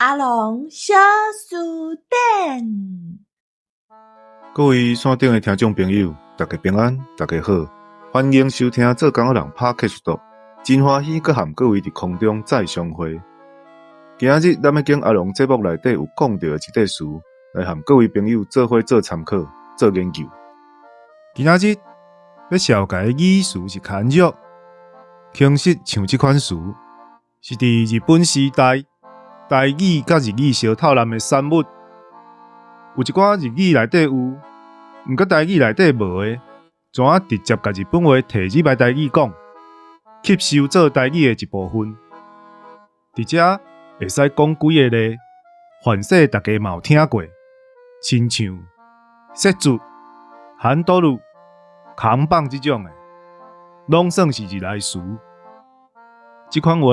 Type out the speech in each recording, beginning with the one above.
阿龙小书店。各位线顶的听众朋友，大家平安，大家好，欢迎收听做工人 Podcast 岛，真欢喜佮和各位伫空中再相会。今日咱要经阿龙节目内底有讲到的一块词，来和各位朋友做伙做参考、做研究。今仔日要绍介的语词是牵弱，其实像这款词是伫日本时代台语甲日语相透滥的产物，有一寡日语内底有，毋过台语内底无的，怎啊直接甲日本话摕入来台语讲，吸收做台语的一部分。伫遮会使讲几个例，凡说大家嘛有听过，亲像雪珠、韩多鲁、扛棒这种的，拢算是日来词。这款话，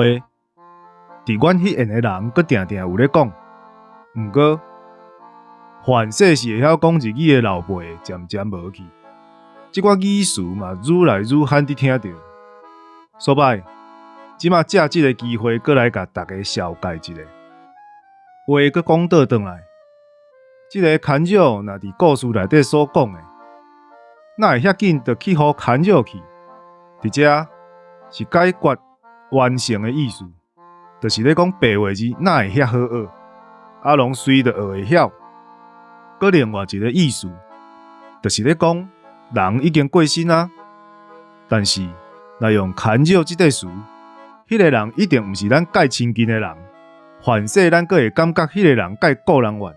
伫阮迄缘的人，佫定定有咧讲。毋过，凡说是会晓讲日语的老辈，渐渐无去。即款语词嘛，愈来愈罕伫听到。所以，即马借即个机会，佫来甲大家绍介一下。话佫讲倒转来，即个牵弱，若伫故事内底所讲的，哪会遐紧就去互牵弱去？伫遮是解决完成的意思，就是咧讲白话字哪会遐好学？阿龙随就学会晓。搁另外一个意思，就是咧讲人已经过身啊，但是若用牵弱即个词，迄个人一定毋是咱介亲近的人，凡说咱佫会感觉迄个人介顾人怨，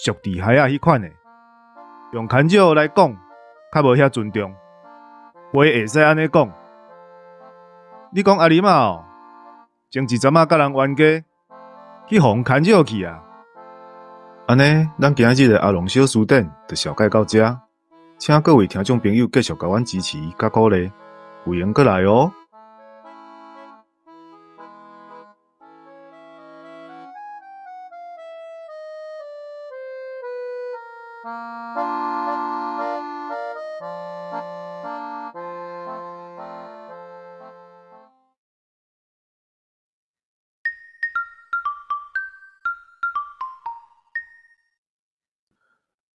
属地海啊迄款的。用牵弱来讲，较无遐尊重。话会使安尼讲，你讲阿林啊前一阵仔甲人冤家，去互牵弱去啊。安尼，咱今日的阿龙小书店就绍介到遮，请各位听众朋友继续甲阮支持甲鼓励，有闲过来哦。